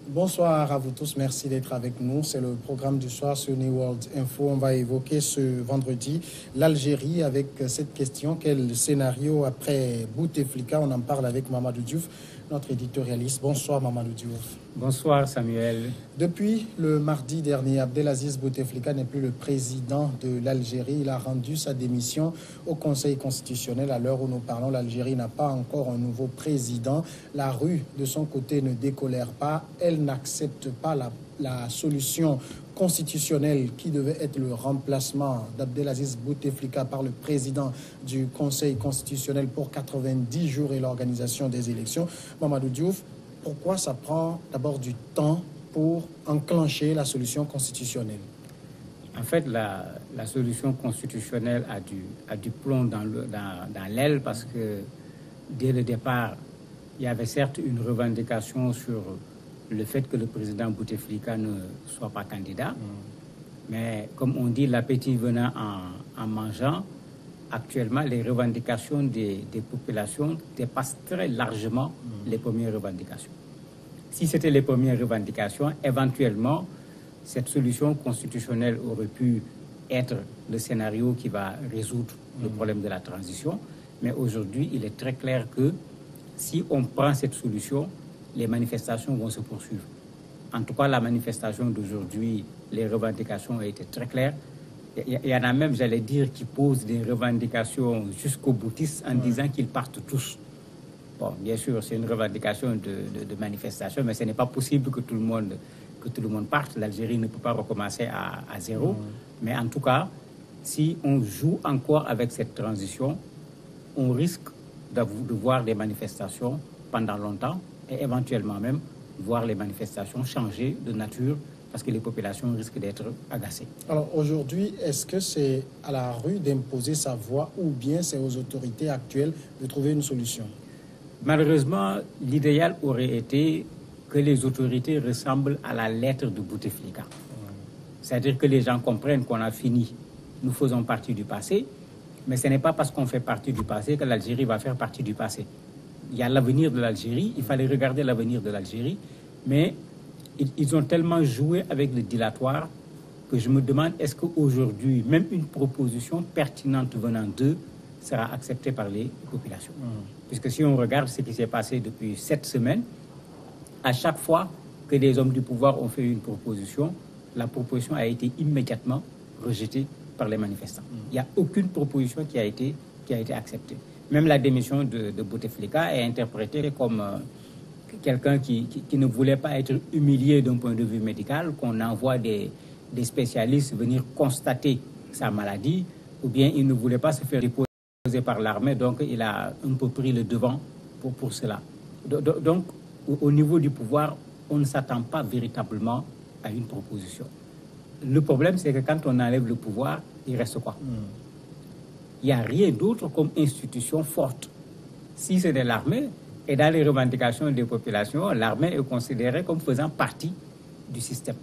Bonsoir à vous tous, merci d'être avec nous. C'est le programme du soir sur New World Info. On va évoquer ce vendredi l'Algérie avec cette question. Quel scénario après Bouteflika? On en parle avec Mamadou Diouf, notre éditorialiste. Bonsoir Mamadou Diouf. Bonsoir Samuel. Depuis le mardi dernier, Abdelaziz Bouteflika n'est plus le président de l'Algérie. Il a rendu sa démission au Conseil constitutionnel. À l'heure où nous parlons, l'Algérie n'a pas encore un nouveau président. La rue, de son côté, ne décolère pas. Elle n'accepte pas la solution constitutionnelle qui devait être le remplacement d'Abdelaziz Bouteflika par le président du Conseil constitutionnel pour 90 jours et l'organisation des élections. Mamadou Diouf, pourquoi ça prend d'abord du temps pour enclencher la solution constitutionnelle? En fait, la solution constitutionnelle a du plomb dans l'aile parce que dès le départ, il y avait certes une revendication sur le fait que le président Bouteflika ne soit pas candidat. Mais comme on dit, l'appétit venant en mangeant, actuellement, les revendications des populations dépassent très largement les premières revendications. Si c'était les premières revendications, éventuellement, cette solution constitutionnelle aurait pu être le scénario qui va résoudre le problème de la transition. Mais aujourd'hui, il est très clair que si on prend cette solution, les manifestations vont se poursuivre. En tout cas, la manifestation d'aujourd'hui, les revendications ont été très claires. Il y en a même, j'allais dire, qui posent des revendications jusqu'au boutiste en disant qu'ils partent tous. Bon, bien sûr, c'est une revendication de manifestation, mais ce n'est pas possible que tout le monde parte. L'Algérie ne peut pas recommencer à zéro. Mais en tout cas, si on joue encore avec cette transition, on risque de voir des manifestations pendant longtemps et éventuellement même voir les manifestations changer de nature parce que les populations risquent d'être agacées. Alors aujourd'hui, est-ce que c'est à la rue d'imposer sa voix ou bien c'est aux autorités actuelles de trouver une solution? Malheureusement, l'idéal aurait été que les autorités ressemblent à la lettre de Bouteflika. C'est-à-dire que les gens comprennent qu'on a fini. Nous faisons partie du passé, mais ce n'est pas parce qu'on fait partie du passé que l'Algérie va faire partie du passé. Il y a l'avenir de l'Algérie, il fallait regarder l'avenir de l'Algérie, mais ils ont tellement joué avec le dilatoire que je me demande est-ce qu'aujourd'hui, même une proposition pertinente venant d'eux sera acceptée par les populations. Puisque si on regarde ce qui s'est passé depuis 7 semaines, à chaque fois que des hommes du pouvoir ont fait une proposition, la proposition a été immédiatement rejetée par les manifestants. Il n'y a aucune proposition qui a été acceptée. Même la démission de Bouteflika est interprétée comme quelqu'un qui ne voulait pas être humilié d'un point de vue médical, qu'on envoie des spécialistes venir constater sa maladie, ou bien il ne voulait pas se faire déposer par l'armée, donc il a un peu pris le devant pour cela. Donc, au niveau du pouvoir, on ne s'attend pas véritablement à une proposition. Le problème, c'est que quand on enlève le pouvoir, il reste quoi? Il n'y a rien d'autre comme institution forte. Si c'est de l'armée, et dans les revendications des populations, l'armée est considérée comme faisant partie du système.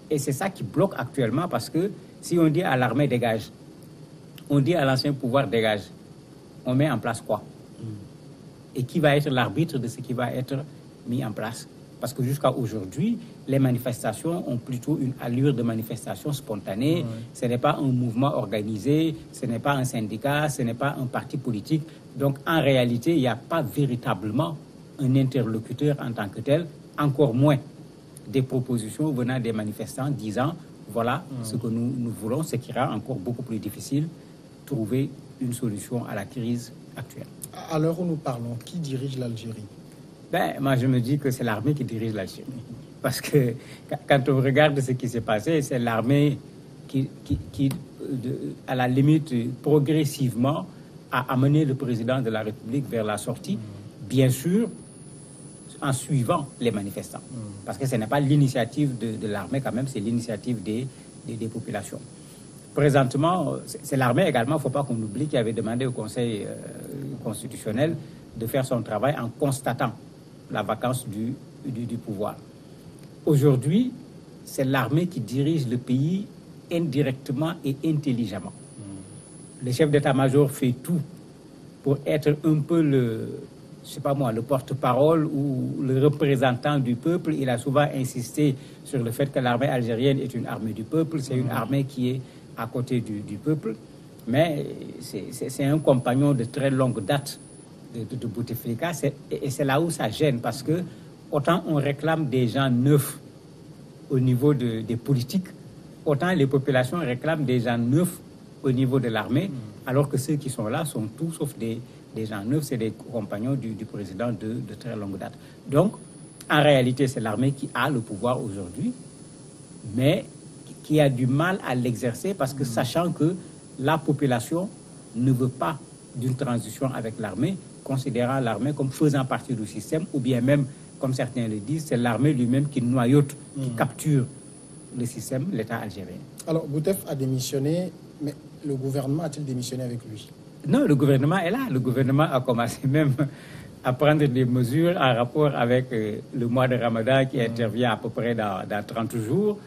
Et c'est ça qui bloque actuellement parce que si on dit à l'armée dégage, on dit à l'ancien pouvoir dégage, on met en place quoi? Et qui va être l'arbitre de ce qui va être mis en place? Parce que jusqu'à aujourd'hui, les manifestations ont plutôt une allure de manifestation spontanée. Ce n'est pas un mouvement organisé, ce n'est pas un syndicat, ce n'est pas un parti politique. Donc en réalité, il n'y a pas véritablement un interlocuteur en tant que tel, encore moins des propositions venant des manifestants disant voilà ce que nous voulons, ce qui rend encore beaucoup plus difficile de trouver une solution à la crise actuelle. À l'heure où nous parlons, qui dirige l'Algérie? Moi, je me dis que c'est l'armée qui dirige l'Algérie. Parce que quand on regarde ce qui s'est passé, c'est l'armée qui, à la limite, progressivement, a amené le président de la République vers la sortie, bien sûr, en suivant les manifestants. Parce que ce n'est pas l'initiative de l'armée quand même, c'est l'initiative des populations. Présentement, c'est l'armée également, il ne faut pas qu'on oublie, qui avait demandé au Conseil constitutionnel de faire son travail en constatant la vacance du pouvoir. Aujourd'hui, c'est l'armée qui dirige le pays indirectement et intelligemment. Le chef d'état-major fait tout pour être un peu je sais pas moi, le porte-parole ou le représentant du peuple, il a souvent insisté sur le fait que l'armée algérienne est une armée du peuple, c'est une armée qui est à côté du peuple, mais c'est un compagnon de très longue date de Bouteflika, et c'est là où ça gêne, parce que autant on réclame des gens neufs au niveau des politiques, autant les populations réclament des gens neufs au niveau de l'armée, alors que ceux qui sont là sont tout sauf des gens neufs, c'est des compagnons du président de très longue date. Donc, en réalité, c'est l'armée qui a le pouvoir aujourd'hui, mais qui a du mal à l'exercer parce que sachant que la population ne veut pas d'une transition avec l'armée, considérant l'armée comme faisant partie du système, ou bien même, comme certains le disent, c'est l'armée lui-même qui noyote, qui capture le système, l'État algérien. Alors, Boutef a démissionné, mais le gouvernement a-t-il démissionné avec lui? Non, le gouvernement est là. Le gouvernement a commencé même à prendre des mesures en rapport avec le mois de Ramadan qui intervient à peu près dans 30 jours.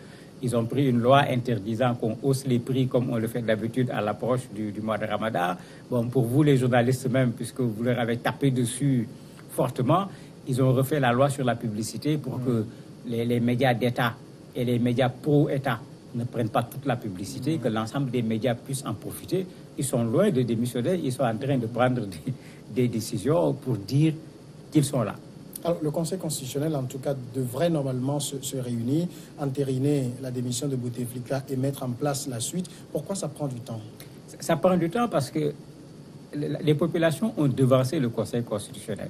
Ils ont pris une loi interdisant qu'on hausse les prix comme on le fait d'habitude à l'approche du mois de Ramadan. Bon, pour vous, les journalistes même, puisque vous leur avez tapé dessus fortement, ils ont refait la loi sur la publicité pour que les médias d'État et les médias pro-État ne prennent pas toute la publicité, que l'ensemble des médias puissent en profiter. Ils sont loin de démissionner, ils sont en train de prendre des décisions pour dire qu'ils sont là. Alors, le Conseil constitutionnel, en tout cas, devrait normalement se réunir, entériner la démission de Bouteflika et mettre en place la suite. Pourquoi ça prend du temps? Ça prend du temps parce que les populations ont devancé le Conseil constitutionnel,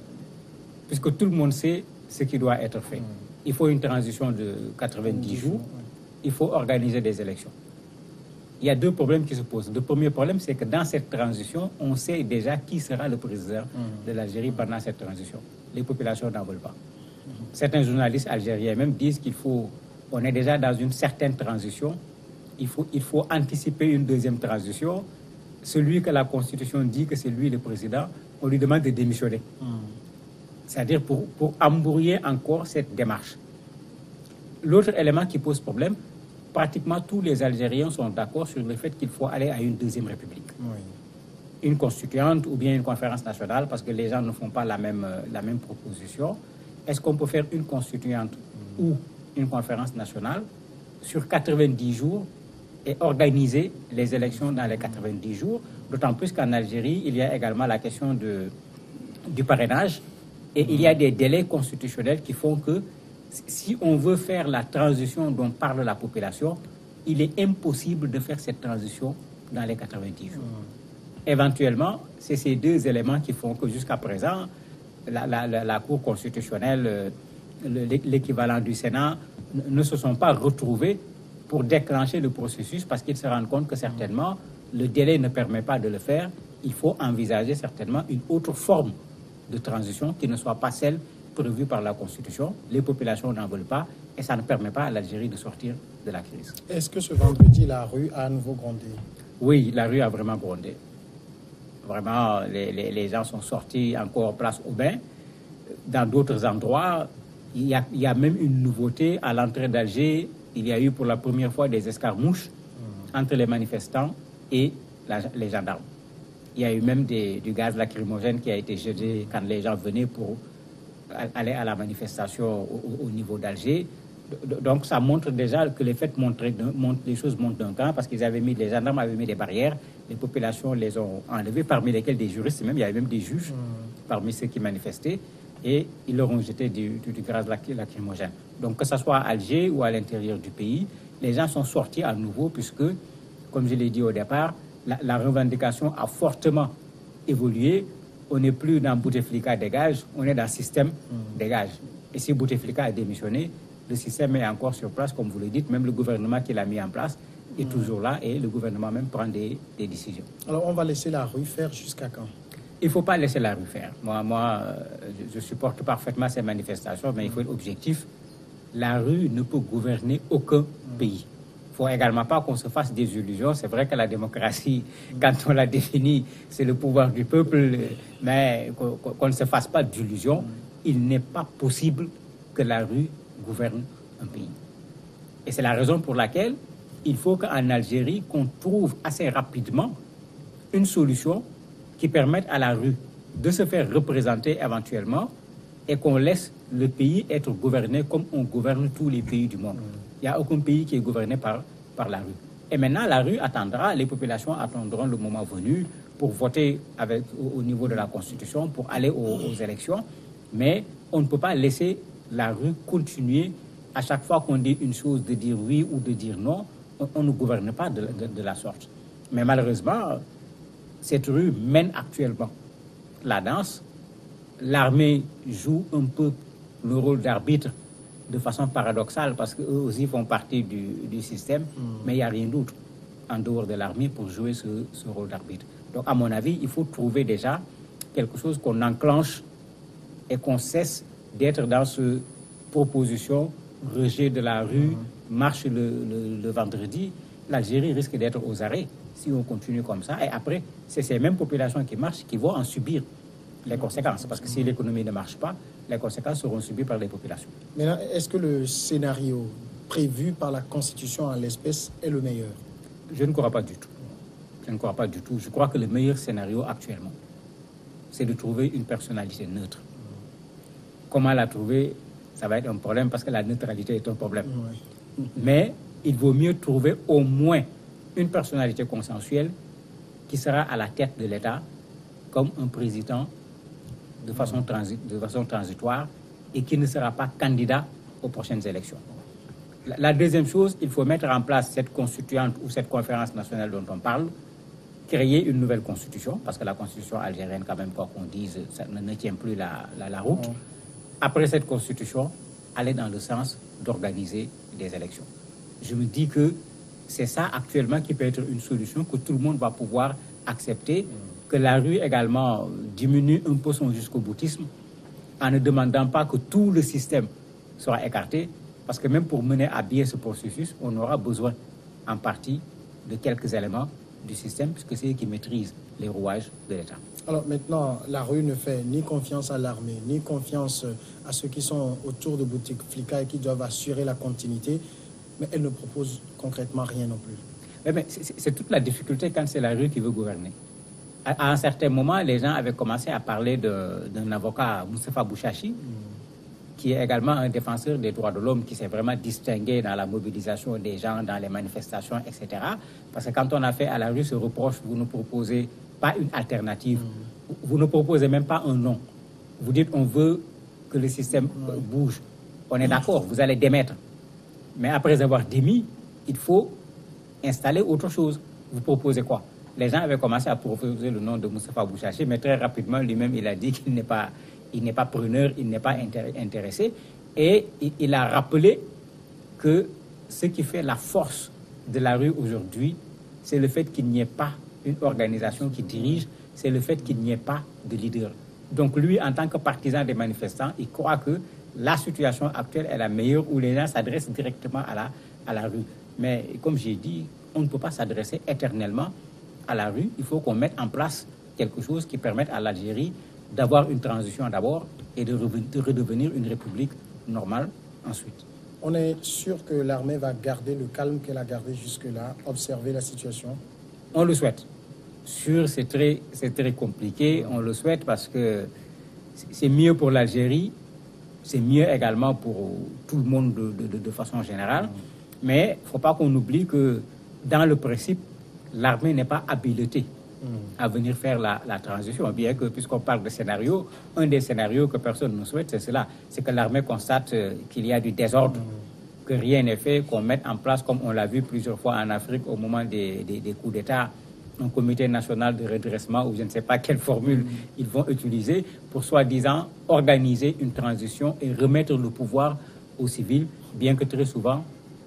puisque tout le monde sait ce qui doit être fait. Il faut une transition de 90 jours, il faut organiser des élections. Il y a deux problèmes qui se posent. Le premier problème, c'est que dans cette transition, on sait déjà qui sera le président de l'Algérie pendant cette transition. Les populations n'en veulent pas. Certains journalistes algériens même disent on est déjà dans une certaine transition, il faut anticiper une deuxième transition. Celui que la Constitution dit que c'est lui le président, on lui demande de démissionner. C'est-à-dire pour embrouiller encore cette démarche. L'autre élément qui pose problème, pratiquement tous les Algériens sont d'accord sur le fait qu'il faut aller à une deuxième république. Une constituante ou bien une conférence nationale, parce que les gens ne font pas la même proposition. Est-ce qu'on peut faire une constituante ou une conférence nationale sur 90 jours et organiser les élections dans les 90 jours? D'autant plus qu'en Algérie, il y a également la question du parrainage et il y a des délais constitutionnels qui font que si on veut faire la transition dont parle la population, il est impossible de faire cette transition dans les 90 jours. Éventuellement, c'est ces deux éléments qui font que jusqu'à présent, la Cour constitutionnelle, l'équivalent du Sénat, ne se sont pas retrouvés pour déclencher le processus parce qu'ils se rendent compte que certainement, le délai ne permet pas de le faire. Il faut envisager certainement une autre forme de transition qui ne soit pas celle prévue par la Constitution. Les populations n'en veulent pas et ça ne permet pas à l'Algérie de sortir de la crise. Est-ce que ce vendredi, la rue a à nouveau grondé? Oui, la rue a vraiment grondé. Vraiment, les gens sont sortis encore place au bain. Dans d'autres endroits, il y a même une nouveauté. À l'entrée d'Alger, il y a eu pour la première fois des escarmouches entre les manifestants et les gendarmes. Il y a eu même du gaz lacrymogène qui a été jeté quand les gens venaient pour aller à la manifestation au niveau d'Alger. Donc ça montre déjà que les faits les choses montent d'un camp parce qu'ils les gendarmes avaient mis des barrières, les populations les ont enlevées, parmi lesquelles des juristes même, il y avait même des juges parmi ceux qui manifestaient et ils leur ont jeté du gaz lacrymogène. Donc que ce soit à Alger ou à l'intérieur du pays, les gens sont sortis à nouveau puisque, comme je l'ai dit au départ, la revendication a fortement évolué. On n'est plus dans Bouteflika dégage, on est dans système dégage. Et si Bouteflika a démissionné, le système est encore sur place, comme vous le dites, même le gouvernement qui l'a mis en place est toujours là et le gouvernement même prend des décisions. Alors on va laisser la rue faire jusqu'à quand? Il ne faut pas laisser la rue faire. Moi je supporte parfaitement ces manifestations, mais il faut être objectif. La rue ne peut gouverner aucun pays. Il ne faut également pas qu'on se fasse des illusions. C'est vrai que la démocratie, quand on la définit, c'est le pouvoir du peuple, mais qu'on ne se fasse pas d'illusions. Il n'est pas possible que la rue gouverne un pays. Et c'est la raison pour laquelle il faut qu'en Algérie, qu'on trouve assez rapidement une solution qui permette à la rue de se faire représenter éventuellement et qu'on laisse le pays être gouverné comme on gouverne tous les pays du monde. Il n'y a aucun pays qui est gouverné par la rue. Et maintenant, la rue attendra, les populations attendront le moment venu pour voter au niveau de la Constitution, pour aller aux élections. Mais on ne peut pas laisser la rue continuer à chaque fois qu'on dit une chose, de dire oui ou de dire non. On ne gouverne pas de la sorte. Mais malheureusement, cette rue mène actuellement la danse. L'armée joue un peu le rôle d'arbitre de façon paradoxale parce qu'eux aussi font partie du système, mais il n'y a rien d'autre en dehors de l'armée pour jouer ce rôle d'arbitre. Donc, à mon avis, il faut trouver déjà quelque chose qu'on enclenche et qu'on cesse d'être dans cette proposition rejet de la rue, marche le vendredi. L'Algérie risque d'être aux arrêts si on continue comme ça. Et après, c'est ces mêmes populations qui marchent qui vont en subir les conséquences. Parce que si l'économie ne marche pas, les conséquences seront subies par les populations. Maintenant, est-ce que le scénario prévu par la Constitution en l'espèce est le meilleur? Je ne crois pas du tout. Je ne crois pas du tout. Je crois que le meilleur scénario actuellement, c'est de trouver une personnalité neutre. Comment la trouver, ça va être un problème parce que la neutralité est un problème. Mais il vaut mieux trouver au moins une personnalité consensuelle qui sera à la tête de l'État comme un président de façon transitoire et qui ne sera pas candidat aux prochaines élections. La deuxième chose, il faut mettre en place cette constituante ou cette conférence nationale dont on parle, créer une nouvelle constitution, parce que la constitution algérienne, quand même, quoi qu'on dise, ça ne tient plus la route. Après cette constitution, aller dans le sens d'organiser des élections. Je me dis que c'est ça actuellement qui peut être une solution que tout le monde va pouvoir accepter, que la rue également diminue un peu son jusqu'au-boutisme en ne demandant pas que tout le système soit écarté, parce que même pour mener à bien ce processus, on aura besoin en partie de quelques éléments du système, puisque c'est eux qui maîtrisent les rouages de l'État. Alors maintenant, la rue ne fait ni confiance à l'armée, ni confiance à ceux qui sont autour de Bouteflika et qui doivent assurer la continuité, mais elle ne propose concrètement rien non plus. Mais c'est toute la difficulté quand c'est la rue qui veut gouverner. À un certain moment, les gens avaient commencé à parler d'un avocat, Moustapha Bouchachi, qui est également un défenseur des droits de l'homme, qui s'est vraiment distingué dans la mobilisation des gens, dans les manifestations, etc. Parce que quand on a fait à la rue ce reproche, vous ne proposez pas une alternative, vous ne proposez même pas un nom. Vous dites on veut que le système bouge. On est d'accord, vous allez démettre. Mais après avoir démis, il faut installer autre chose. Vous proposez quoi? Les gens avaient commencé à proposer le nom de Moustapha Bouchachi, mais très rapidement, lui-même, il a dit qu'il n'est pas preneur, il n'est pas intéressé. Et il a rappelé que ce qui fait la force de la rue aujourd'hui, c'est le fait qu'il n'y ait pas une organisation qui dirige, c'est le fait qu'il n'y ait pas de leader. Donc lui, en tant que partisan des manifestants, il croit que la situation actuelle est la meilleure où les gens s'adressent directement à la rue. Mais comme j'ai dit, on ne peut pas s'adresser éternellement à la rue. Il faut qu'on mette en place quelque chose qui permette à l'Algérie d'avoir une transition d'abord et de redevenir une république normale ensuite. On est sûr que l'armée va garder le calme qu'elle a gardé jusque-là, observer la situation? On le souhaite. Sûr, c'est très compliqué. On le souhaite parce que c'est mieux pour l'Algérie, c'est mieux également pour tout le monde de façon générale. Mais il ne faut pas qu'on oublie que dans le principe, l'armée n'est pas habilitée à venir faire la transition. Bien que, puisqu'on parle de scénario, un des scénarios que personne ne souhaite, c'est cela. C'est que l'armée constate qu'il y a du désordre, que rien n'est fait, qu'on mette en place, comme on l'a vu plusieurs fois en Afrique au moment des coups d'État, un comité national de redressement, ou je ne sais pas quelle formule ils vont utiliser, pour soi-disant organiser une transition et remettre le pouvoir aux civils, bien que très souvent,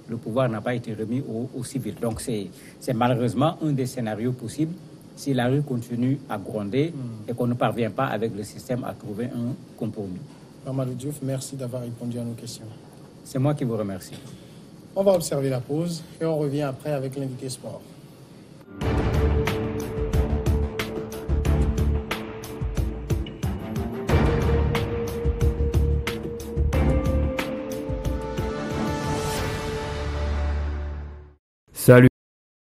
le pouvoir n'a pas été remis aux civils. Donc c'est malheureusement un des scénarios possibles si la rue continue à gronder et qu'on ne parvient pas avec le système à trouver un compromis. Mamadou Diouf, merci d'avoir répondu à nos questions. C'est moi qui vous remercie. On va observer la pause et on revient après avec l'invité sport.